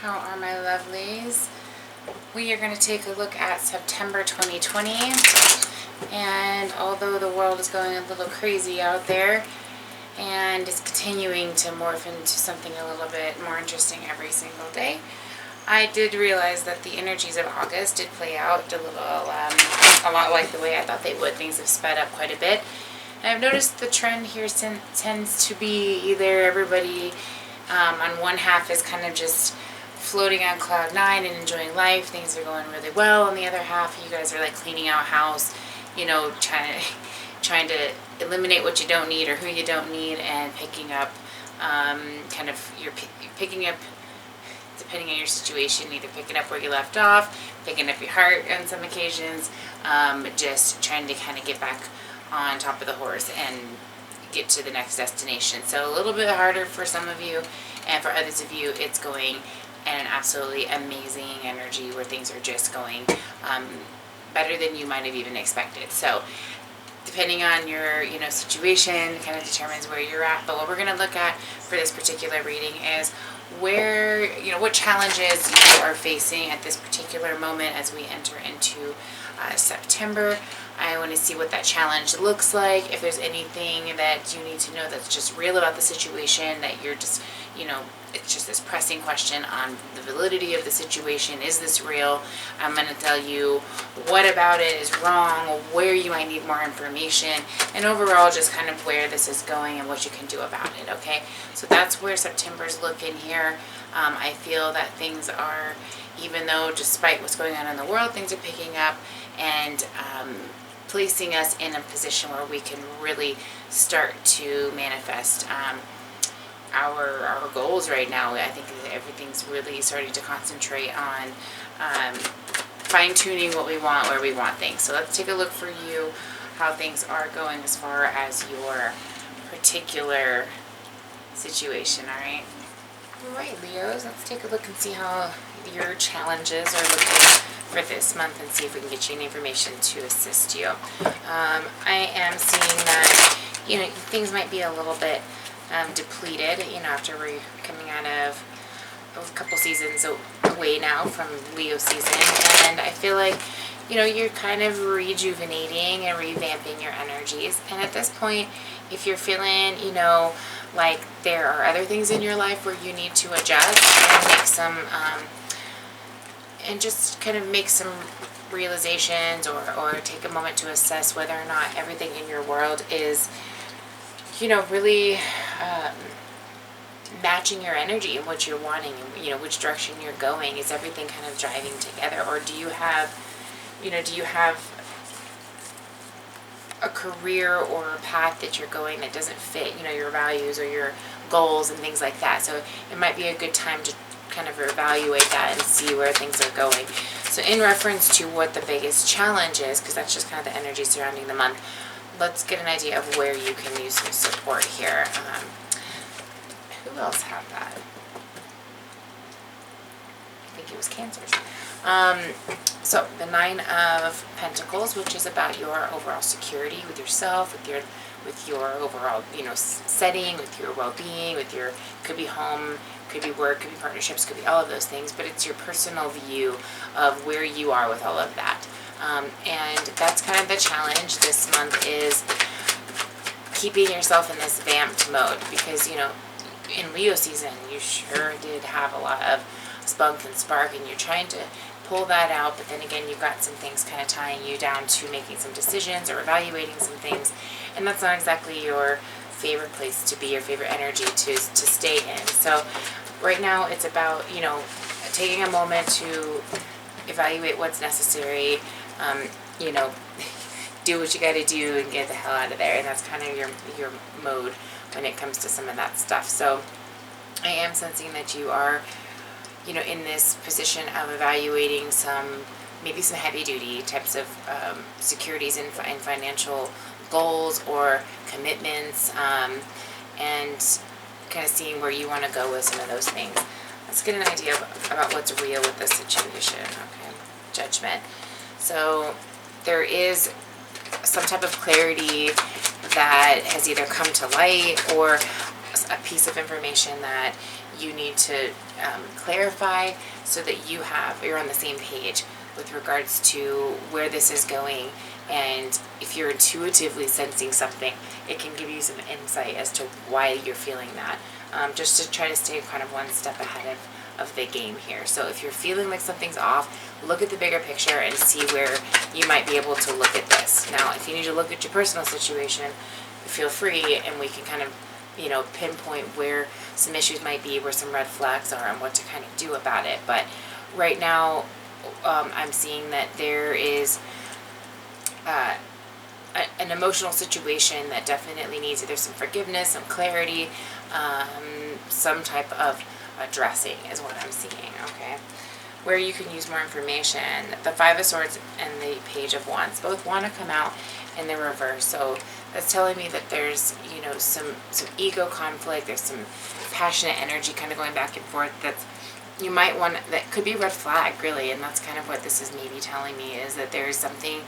How are my lovelies? We are going to take a look at September 2020. And although the world is going a little crazy out there and is continuing to morph into something a little bit more interesting every single day, I did realize that the energies of August did play out a little, a lot like the way I thought they would. Things have sped up quite a bit. And I've noticed the trend here tends to be either everybody on one half is kind of just floating on cloud nine and enjoying life. Things are going really well. On the other half, you guys are like cleaning out house, you know, trying to eliminate what you don't need or who you don't need, and picking up you're picking up, depending on your situation, either picking up where you left off, picking up your heart on some occasions, just trying to kind of get back on top of the horse and get to the next destination. So a little bit harder for some of you, and for others of you, it's going in an absolutely amazing energy where things are just going better than you might have even expected. So depending on your situation kind of determines where you're at. But what we're going to look at for this particular reading is where, what challenges you are facing at this particular moment as we enter into September. I want to see what that challenge looks like. If there's anything that you need to know that's just real about the situation, that you're just, it's just this pressing question on the validity of the situation. Is this real? I'm going to tell you what about it is wrong, where you might need more information, and overall just kind of where this is going and what you can do about it, okay? So that's where September's looking here. I feel that things are, even though despite what's going on in the world, things are picking up and placing us in a position where we can really start to manifest our goals right now. I think that everything's really starting to concentrate on fine-tuning what we want, where we want things. So let's take a look for you how things are going as far as your particular situation, all right? All right, Leos, let's take a look and see how your challenges are looking for this month and see if we can get you any information to assist you. I am seeing that, things might be a little bit depleted, after we're coming out of a couple seasons away now from Leo season. And I feel like, you're kind of rejuvenating and revamping your energies. And at this point, if you're feeling, like there are other things in your life where you need to adjust and make some, and just kind of make some realizations or take a moment to assess whether or not everything in your world is, really matching your energy and what you're wanting and, which direction you're going. Is everything kind of driving together? Or do you have a career or a path that you're going that doesn't fit, your values or your goals and things like that? So it might be a good time to kind of evaluate that and see where things are going. So in reference to what the biggest challenge is, because that's just kind of the energy surrounding the month, let's get an idea of where you can use some support here. Who else had that? I think it was Cancers. So the Nine of Pentacles, which is about your overall security with yourself, with your overall, setting, with your well-being, with your, could be home, could be work, could be partnerships, could be all of those things, but it's your personal view of where you are with all of that. And that's kind of the challenge this month, is keeping yourself in this vamped mode, because, in Leo season, you sure did have a lot of spunk and spark, and you're trying to pull that out, but then again, you've got some things kind of tying you down to making some decisions or evaluating some things, and that's not exactly your favorite place to be, your favorite energy to stay in. So right now, it's about, taking a moment to evaluate what's necessary, do what you got to do and get the hell out of there. And that's kind of your mode when it comes to some of that stuff. So I am sensing that you are, in this position of evaluating maybe some heavy duty types of securities and financial goals or commitments, and kind of seeing where you want to go with some of those things. Let's get an idea about what's real with this situation. Okay, Judgment. So there is some type of clarity that has either come to light, or a piece of information that you need to clarify so that you're on the same page with regards to where this is going. And if you're intuitively sensing something, it can give you some insight as to why you're feeling that, just to try to stay kind of one step ahead of the game here. So if you're feeling like something's off, look at the bigger picture and see where you might be able to look at this. Now, if you need to look at your personal situation, feel free, and we can kind of, pinpoint where some issues might be, where some red flags are, and what to kind of do about it. But right now, I'm seeing that there is an emotional situation that definitely needs either some forgiveness, some clarity, some type of addressing is what I'm seeing, okay? Where you can use more information, the Five of Swords and the Page of Wands both want to come out in the reverse. So that's telling me that there's, some ego conflict, there's some passionate energy kind of going back and forth that's you might want, that could be a red flag, really. And that's kind of what this is maybe telling me, is that there's something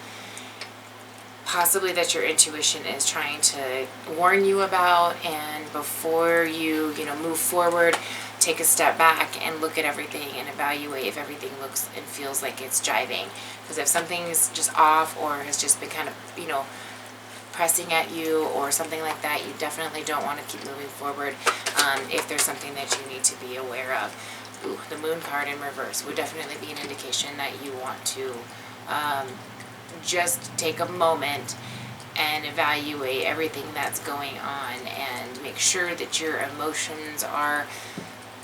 possibly that your intuition is trying to warn you about, and before you move forward, take a step back and look at everything and evaluate if everything looks and feels like it's jiving. Because if something's just off or has just been kind of pressing at you or something like that, you definitely don't want to keep moving forward. If there's something that you need to be aware of. Ooh, the Moon card in reverse would definitely be an indication that you want to just take a moment and evaluate everything that's going on and make sure that your emotions are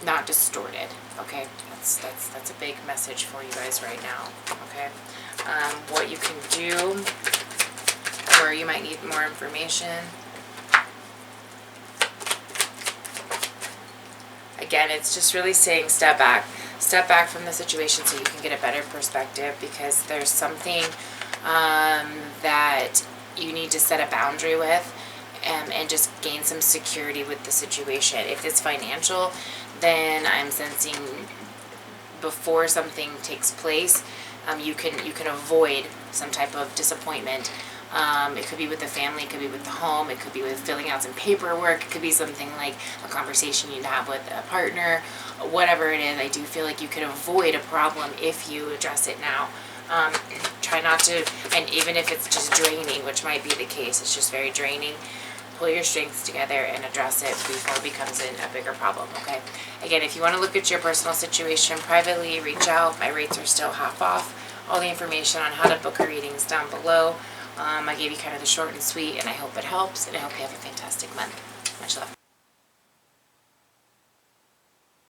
not distorted. Okay, that's a big message for you guys right now. Okay, what you can do, where you might need more information. Again, it's just really saying step back from the situation so you can get a better perspective, because there's something that you need to set a boundary with, and just gain some security with the situation. If it's financial, then I'm sensing before something takes place, you can avoid some type of disappointment. It could be with the family, it could be with the home, it could be with filling out some paperwork, it could be something like a conversation you'd have with a partner, whatever it is. I do feel like you could avoid a problem if you address it now. Try not to, and even if it's just draining, which might be the case, it's just very draining, pull your strengths together and address it before it becomes a bigger problem, okay? Again, if you want to look at your personal situation privately, reach out. My rates are still half off. All the information on how to book a reading is down below. I gave you kind of the short and sweet, and I hope it helps, and I hope you have a fantastic month. Much love.